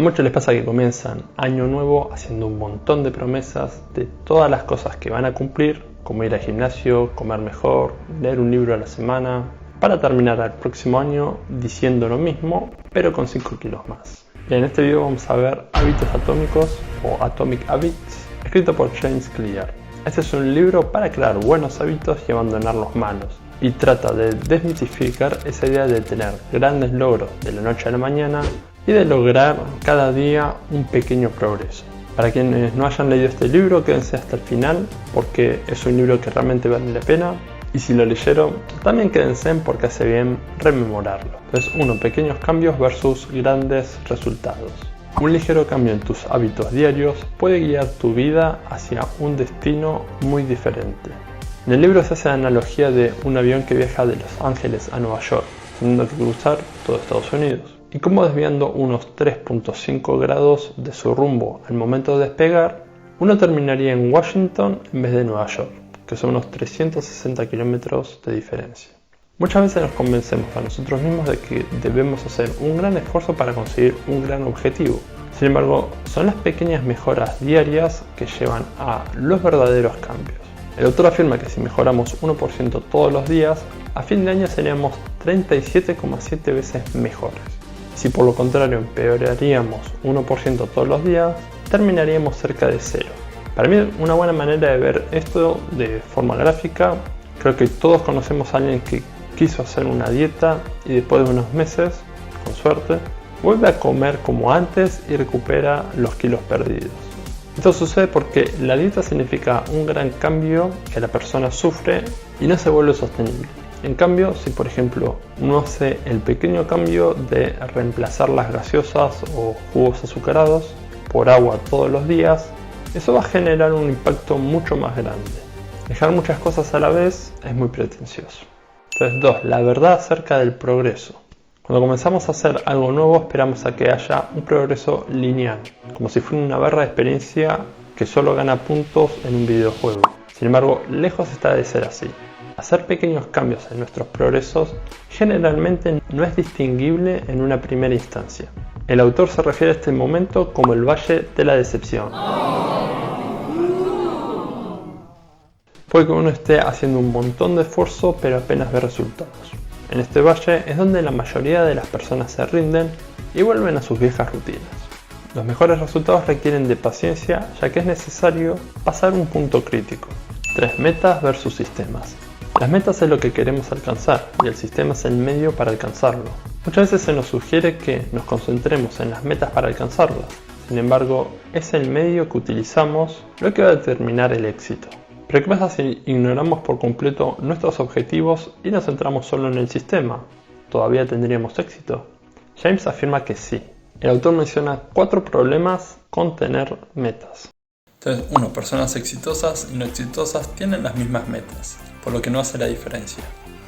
A muchos les pasa que comienzan año nuevo haciendo un montón de promesas de todas las cosas que van a cumplir, como ir al gimnasio, comer mejor, leer un libro a la semana, para terminar el próximo año diciendo lo mismo, pero con 5 kilos más. En este video vamos a ver Hábitos Atómicos o Atomic Habits, escrito por James Clear. Este es un libro para crear buenos hábitos y abandonar los malos, y trata de desmitificar esa idea de tener grandes logros de la noche a la mañana y de lograr cada día un pequeño progreso. Para quienes no hayan leído este libro, quédense hasta el final porque es un libro que realmente vale la pena, y si lo leyeron, también quédense porque hace bien rememorarlo. Entonces, pequeños cambios versus grandes resultados. Un ligero cambio en tus hábitos diarios puede guiar tu vida hacia un destino muy diferente. En el libro se hace la analogía de un avión que viaja de Los Ángeles a Nueva York, teniendo que cruzar todo Estados Unidos, y cómo desviando unos 3.5 grados de su rumbo al momento de despegar, uno terminaría en Washington en vez de Nueva York, que son unos 360 kilómetros de diferencia. Muchas veces nos convencemos a nosotros mismos de que debemos hacer un gran esfuerzo para conseguir un gran objetivo. Sin embargo, son las pequeñas mejoras diarias que llevan a los verdaderos cambios. El autor afirma que si mejoramos 1% todos los días, a fin de año seríamos 37,7 veces mejores. Si por lo contrario empeoraríamos 1% todos los días, terminaríamos cerca de 0. Para mí, una buena manera de ver esto de forma gráfica, creo que todos conocemos a alguien que quiso hacer una dieta y después de unos meses, con suerte, vuelve a comer como antes y recupera los kilos perdidos. Esto sucede porque la dieta significa un gran cambio que la persona sufre y no se vuelve sostenible. En cambio, si por ejemplo uno hace el pequeño cambio de reemplazar las gaseosas o jugos azucarados por agua todos los días, eso va a generar un impacto mucho más grande. Dejar muchas cosas a la vez es muy pretencioso. Entonces 2. La verdad acerca del progreso. Cuando comenzamos a hacer algo nuevo esperamos a que haya un progreso lineal, como si fuera una barra de experiencia que solo gana puntos en un videojuego. Sin embargo, lejos está de ser así. Hacer pequeños cambios en nuestros progresos generalmente no es distinguible en una primera instancia. El autor se refiere a este momento como el valle de la decepción. Puede que uno esté haciendo un montón de esfuerzo pero apenas ve resultados. En este valle es donde la mayoría de las personas se rinden y vuelven a sus viejas rutinas. Los mejores resultados requieren de paciencia, ya que es necesario pasar un punto crítico. 3. Metas versus sistemas. Las metas es lo que queremos alcanzar y el sistema es el medio para alcanzarlo. Muchas veces se nos sugiere que nos concentremos en las metas para alcanzarlas. Sin embargo, es el medio que utilizamos lo que va a determinar el éxito. Pero ¿qué pasa si ignoramos por completo nuestros objetivos y nos centramos solo en el sistema? ¿Todavía tendríamos éxito? James afirma que sí. El autor menciona 4 problemas con tener metas. Entonces, 1. Personas exitosas y no exitosas tienen las mismas metas, por lo que no hace la diferencia.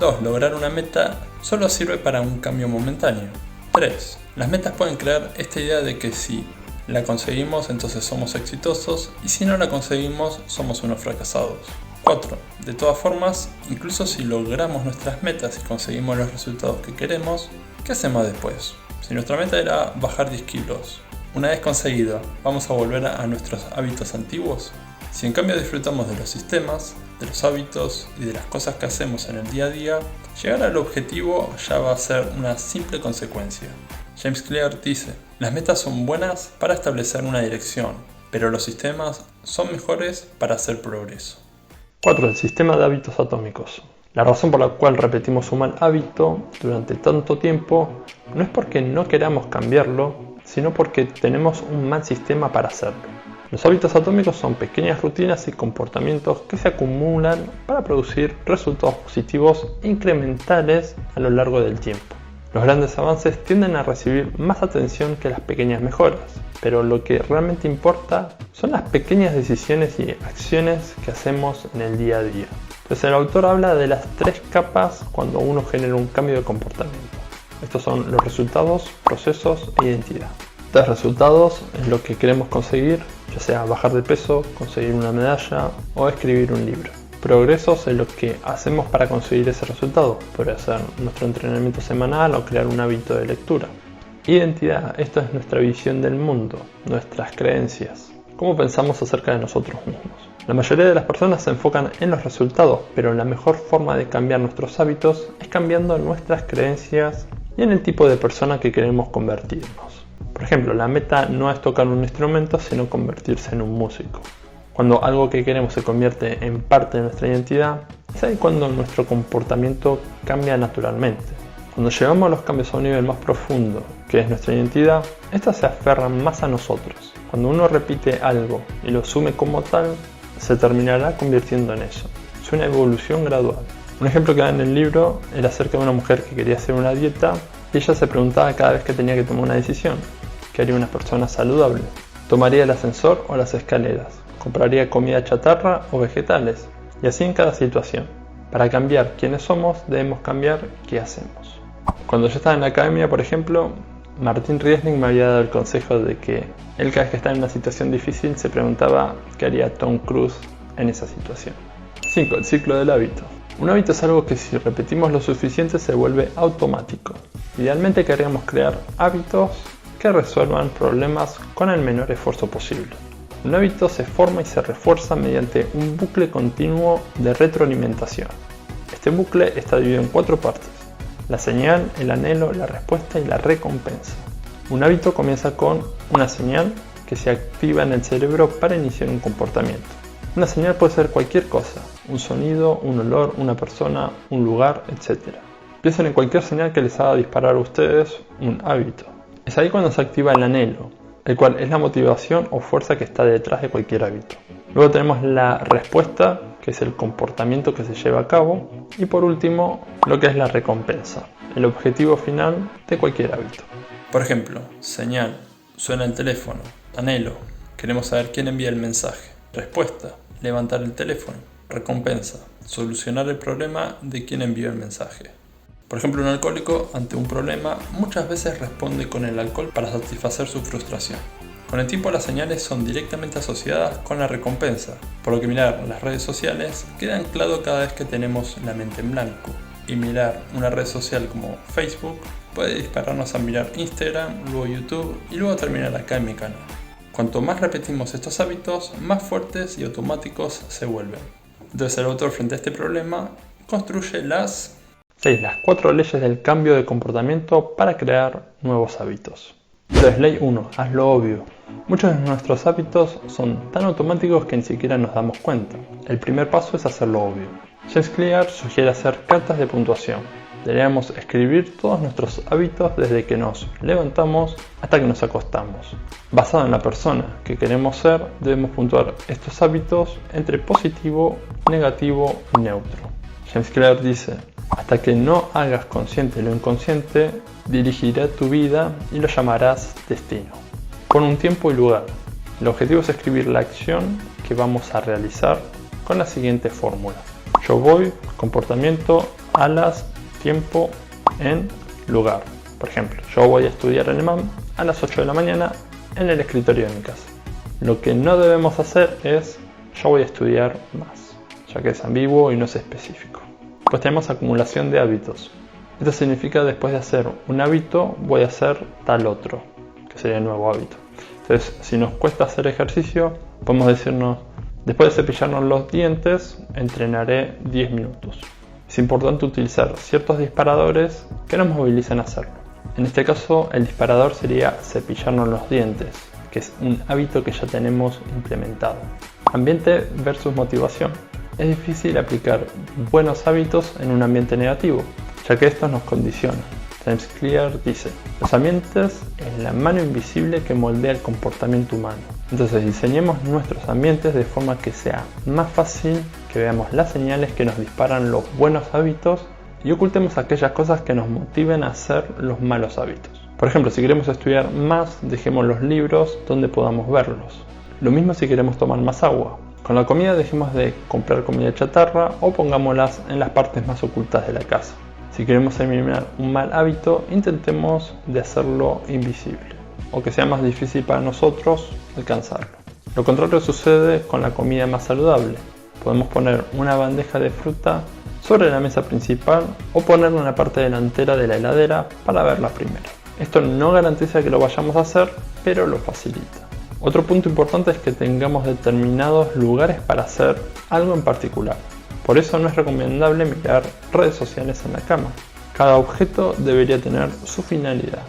2. Lograr una meta solo sirve para un cambio momentáneo. 3. Las metas pueden crear esta idea de que si la conseguimos, entonces somos exitosos, y si no la conseguimos, somos unos fracasados. 4. De todas formas, incluso si logramos nuestras metas y conseguimos los resultados que queremos, ¿qué hacemos después? Si nuestra meta era bajar 10 kilos, una vez conseguido, ¿vamos a volver a nuestros hábitos antiguos? Si en cambio disfrutamos de los sistemas, de los hábitos y de las cosas que hacemos en el día a día, llegar al objetivo ya va a ser una simple consecuencia. James Clear dice: las metas son buenas para establecer una dirección, pero los sistemas son mejores para hacer progreso. 4. El sistema de hábitos atómicos. La razón por la cual repetimos un mal hábito durante tanto tiempo no es porque no queramos cambiarlo, sino porque tenemos un mal sistema para hacerlo. Los hábitos atómicos son pequeñas rutinas y comportamientos que se acumulan para producir resultados positivos incrementales a lo largo del tiempo. Los grandes avances tienden a recibir más atención que las pequeñas mejoras, pero lo que realmente importa son las pequeñas decisiones y acciones que hacemos en el día a día. Entonces el autor habla de las 3 capas cuando uno genera un cambio de comportamiento. Estos son los resultados, procesos e identidad. 3 resultados es lo que queremos conseguir, ya sea bajar de peso, conseguir una medalla o escribir un libro. Progresos es lo que hacemos para conseguir ese resultado, puede ser nuestro entrenamiento semanal o crear un hábito de lectura. Identidad, esto es nuestra visión del mundo, nuestras creencias, cómo pensamos acerca de nosotros mismos. La mayoría de las personas se enfocan en los resultados, pero la mejor forma de cambiar nuestros hábitos es cambiando nuestras creencias y en el tipo de persona que queremos convertirnos. Por ejemplo, la meta no es tocar un instrumento, sino convertirse en un músico. Cuando algo que queremos se convierte en parte de nuestra identidad, es ahí cuando nuestro comportamiento cambia naturalmente. Cuando llevamos los cambios a un nivel más profundo, que es nuestra identidad, estas se aferran más a nosotros. Cuando uno repite algo y lo asume como tal, se terminará convirtiendo en eso. Es una evolución gradual. Un ejemplo que da en el libro era acerca de una mujer que quería hacer una dieta y ella se preguntaba cada vez que tenía que tomar una decisión: ¿qué haría una persona saludable? ¿Tomaría el ascensor o las escaleras? ¿Compraría comida chatarra o vegetales? Y así en cada situación. Para cambiar quiénes somos, debemos cambiar qué hacemos. Cuando yo estaba en la academia, por ejemplo, Martin Riesling me había dado el consejo de que él cada vez que estaba en una situación difícil se preguntaba qué haría Tom Cruise en esa situación. 5. El ciclo del hábito. Un hábito es algo que si repetimos lo suficiente se vuelve automático. Idealmente querríamos crear hábitos que resuelvan problemas con el menor esfuerzo posible. Un hábito se forma y se refuerza mediante un bucle continuo de retroalimentación. Este bucle está dividido en 4 partes: la señal, el anhelo, la respuesta y la recompensa. Un hábito comienza con una señal que se activa en el cerebro para iniciar un comportamiento. Una señal puede ser cualquier cosa: un sonido, un olor, una persona, un lugar, etc. Piensen en cualquier señal que les haga disparar a ustedes un hábito. Es ahí cuando se activa el anhelo, el cual es la motivación o fuerza que está detrás de cualquier hábito. Luego tenemos la respuesta, que es el comportamiento que se lleva a cabo, y por último, lo que es la recompensa, el objetivo final de cualquier hábito. Por ejemplo, señal, suena el teléfono; anhelo, queremos saber quién envía el mensaje; respuesta, levantar el teléfono; recompensa, solucionar el problema de quien envió el mensaje. Por ejemplo, un alcohólico ante un problema muchas veces responde con el alcohol para satisfacer su frustración. Con el tiempo las señales son directamente asociadas con la recompensa, por lo que mirar las redes sociales queda anclado cada vez que tenemos la mente en blanco, y mirar una red social como Facebook puede dispararnos a mirar Instagram, luego YouTube y luego terminar acá en mi canal. Cuanto más repetimos estos hábitos, más fuertes y automáticos se vuelven. Entonces el autor, frente a este problema, construye las 4 leyes del cambio de comportamiento para crear nuevos hábitos. Entonces, ley 1, haz lo obvio. Muchos de nuestros hábitos son tan automáticos que ni siquiera nos damos cuenta. El primer paso es hacer lo obvio. James Clear sugiere hacer cartas de puntuación. Deberíamos escribir todos nuestros hábitos desde que nos levantamos hasta que nos acostamos. Basado en la persona que queremos ser, debemos puntuar estos hábitos entre positivo, negativo y neutro. James Clear dice: hasta que no hagas consciente lo inconsciente, dirigirá tu vida y lo llamarás destino. Pon un tiempo y lugar. El objetivo es escribir la acción que vamos a realizar con la siguiente fórmula: yo voy, comportamiento, alas, tiempo, en, lugar. Por ejemplo, yo voy a estudiar alemán a las 8 de la mañana en el escritorio de mi casa. Lo que no debemos hacer es yo voy a estudiar más, ya que es ambiguo y no es específico. Pues tenemos acumulación de hábitos. Esto significa después de hacer un hábito voy a hacer tal otro, que sería el nuevo hábito. Entonces, si nos cuesta hacer ejercicio, podemos decirnos: después de cepillarnos los dientes, entrenaré 10 minutos. Es importante utilizar ciertos disparadores que nos movilicen a hacerlo. En este caso, el disparador sería cepillarnos los dientes, que es un hábito que ya tenemos implementado. Ambiente versus motivación. Es difícil aplicar buenos hábitos en un ambiente negativo, ya que estos nos condicionan. James Clear dice: los ambientes es la mano invisible que moldea el comportamiento humano. Entonces diseñemos nuestros ambientes de forma que sea más fácil que veamos las señales que nos disparan los buenos hábitos y ocultemos aquellas cosas que nos motiven a hacer los malos hábitos. Por ejemplo, si queremos estudiar más, dejemos los libros donde podamos verlos. Lo mismo si queremos tomar más agua. Con la comida dejemos de comprar comida chatarra o pongámoslas en las partes más ocultas de la casa. Si queremos eliminar un mal hábito, intentemos de hacerlo invisible o que sea más difícil para nosotros alcanzarlo. Lo contrario sucede con la comida más saludable. Podemos poner una bandeja de fruta sobre la mesa principal o ponerla en la parte delantera de la heladera para verla primero. Esto no garantiza que lo vayamos a hacer, pero lo facilita. Otro punto importante es que tengamos determinados lugares para hacer algo en particular. Por eso no es recomendable mirar redes sociales en la cama. Cada objeto debería tener su finalidad.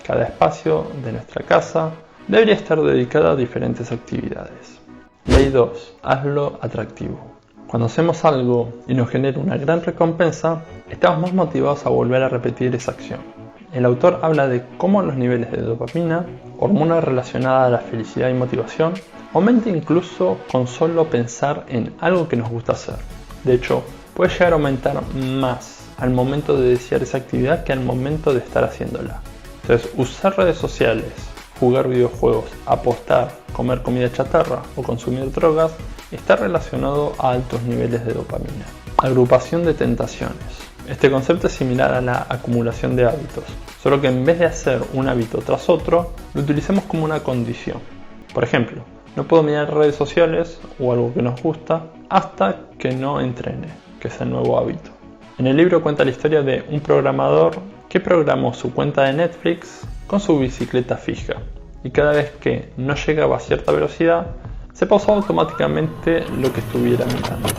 Cada espacio de nuestra casa debería estar dedicado a diferentes actividades. Ley 2. Hazlo atractivo. Cuando hacemos algo y nos genera una gran recompensa, estamos más motivados a volver a repetir esa acción. El autor habla de cómo los niveles de dopamina, hormona relacionada a la felicidad y motivación, aumentan incluso con solo pensar en algo que nos gusta hacer. De hecho, puede llegar a aumentar más al momento de desear esa actividad que al momento de estar haciéndola. Entonces, usar redes sociales, jugar videojuegos, apostar, comer comida chatarra o consumir drogas está relacionado a altos niveles de dopamina. Agrupación de tentaciones. Este concepto es similar a la acumulación de hábitos, solo que en vez de hacer un hábito tras otro, lo utilicemos como una condición. Por ejemplo, no puedo mirar redes sociales o algo que nos gusta hasta que no entrene, que es el nuevo hábito. En el libro cuenta la historia de un programador que programó su cuenta de Netflix con su bicicleta fija y cada vez que no llegaba a cierta velocidad, se pausaba automáticamente lo que estuviera mirando.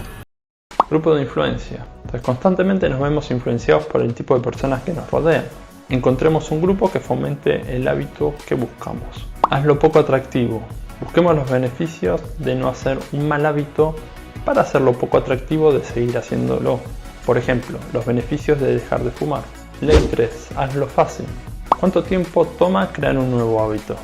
Grupo de influencia. Entonces, constantemente nos vemos influenciados por el tipo de personas que nos rodean. Encontremos un grupo que fomente el hábito que buscamos. Hazlo poco atractivo. Busquemos los beneficios de no hacer un mal hábito para hacerlo poco atractivo de seguir haciéndolo. Por ejemplo, los beneficios de dejar de fumar. Ley 3. Hazlo fácil. ¿Cuánto tiempo toma crear un nuevo hábito?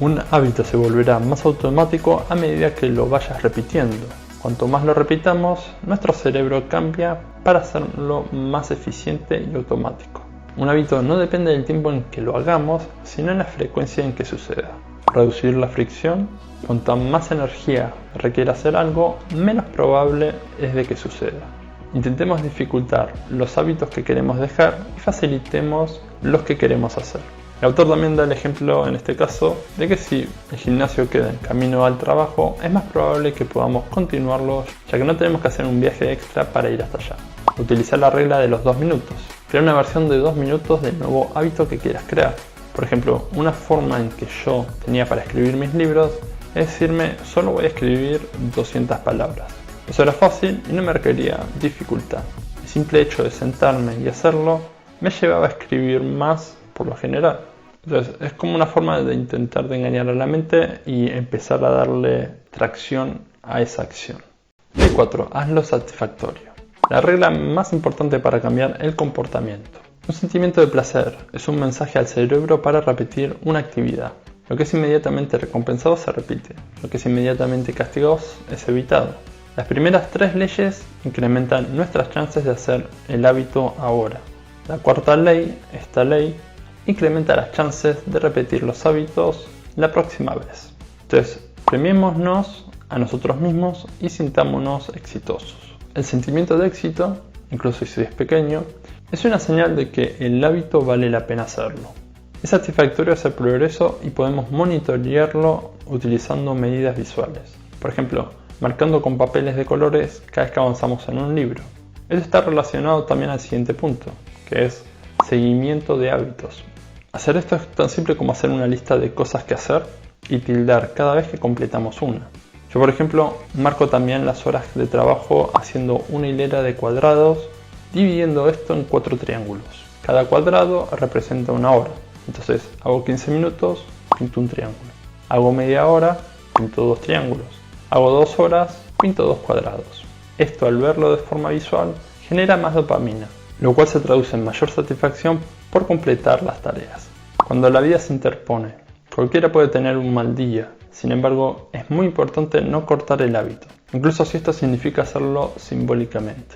Un hábito se volverá más automático a medida que lo vayas repitiendo. Cuanto más lo repitamos, nuestro cerebro cambia para hacerlo más eficiente y automático. Un hábito no depende del tiempo en que lo hagamos, sino en la frecuencia en que suceda. Reducir la fricción. Cuanta más energía requiere hacer algo, menos probable es de que suceda. Intentemos dificultar los hábitos que queremos dejar y facilitemos los que queremos hacer. El autor también da el ejemplo, en este caso, de que si el gimnasio queda en camino al trabajo, es más probable que podamos continuarlo, ya que no tenemos que hacer un viaje extra para ir hasta allá. Utilizar la regla de los 2 minutos. Crear una versión de 2 minutos del nuevo hábito que quieras crear. Por ejemplo, una forma en que yo tenía para escribir mis libros es decirme, solo voy a escribir 200 palabras. Eso era fácil y no me requería dificultad. El simple hecho de sentarme y hacerlo me llevaba a escribir más por lo general. Entonces es como una forma de intentar de engañar a la mente y empezar a darle tracción a esa acción. Ley 4. Hazlo satisfactorio. La regla más importante para cambiar el comportamiento. Un sentimiento de placer es un mensaje al cerebro para repetir una actividad. Lo que es inmediatamente recompensado se repite. Lo que es inmediatamente castigado es evitado. Las primeras 3 leyes incrementan nuestras chances de hacer el hábito ahora. La cuarta ley, esta ley, incrementa las chances de repetir los hábitos la próxima vez. Entonces, premiémonos a nosotros mismos y sintámonos exitosos. El sentimiento de éxito, incluso si es pequeño, es una señal de que el hábito vale la pena hacerlo. Es satisfactorio hacer progreso y podemos monitorearlo utilizando medidas visuales. Por ejemplo, marcando con papeles de colores cada vez que avanzamos en un libro. Esto está relacionado también al siguiente punto, que es seguimiento de hábitos. Hacer esto es tan simple como hacer una lista de cosas que hacer y tildar cada vez que completamos una. Yo, por ejemplo, marco también las horas de trabajo haciendo una hilera de cuadrados, dividiendo esto en 4 triángulos. Cada cuadrado representa una hora. Entonces hago 15 minutos, pinto un triángulo. Hago media hora, pinto 2 triángulos. Hago 2 horas, pinto 2 cuadrados. Esto, al verlo de forma visual, genera más dopamina, lo cual se traduce en mayor satisfacción por completar las tareas. Cuando la vida se interpone, cualquiera puede tener un mal día. Sin embargo, es muy importante no cortar el hábito, incluso si esto significa hacerlo simbólicamente.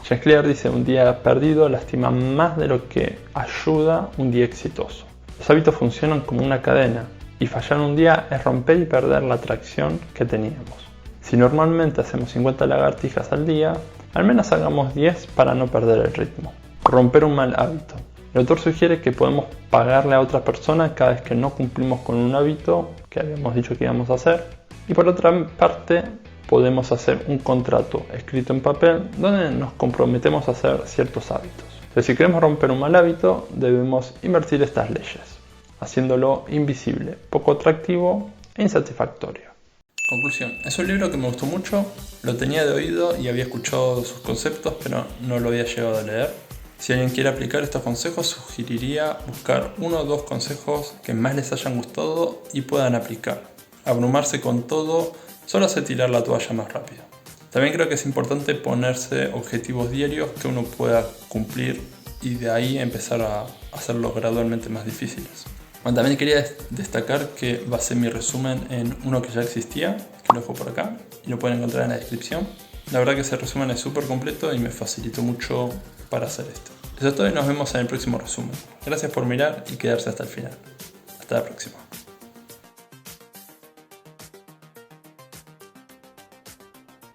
James Clear dice: un día perdido lastima más de lo que ayuda un día exitoso. Los hábitos funcionan como una cadena, y fallar un día es romper y perder la atracción que teníamos. Si normalmente hacemos 50 lagartijas al día, al menos hagamos 10 para no perder el ritmo. Romper un mal hábito. El autor sugiere que podemos pagarle a otra persona cada vez que no cumplimos con un hábito que habíamos dicho que íbamos a hacer. Y por otra parte, podemos hacer un contrato escrito en papel donde nos comprometemos a hacer ciertos hábitos. Entonces, si queremos romper un mal hábito, debemos invertir estas leyes. haciéndolo invisible, poco atractivo e insatisfactorio. Conclusión, es un libro que me gustó mucho, lo tenía de oído y había escuchado sus conceptos, pero no lo había llegado a leer. Si alguien quiere aplicar estos consejos, sugeriría buscar 1 o 2 consejos que más les hayan gustado y puedan aplicar. Abrumarse con todo solo hace tirar la toalla más rápido. También creo que es importante ponerse objetivos diarios que uno pueda cumplir y de ahí empezar a hacerlos gradualmente más difíciles. Bueno, también quería destacar que basé mi resumen en uno que ya existía, que lo dejo por acá y lo pueden encontrar en la descripción. La verdad que ese resumen es súper completo y me facilitó mucho para hacer esto. Eso es todo y nos vemos en el próximo resumen. Gracias por mirar y quedarse hasta el final. Hasta la próxima.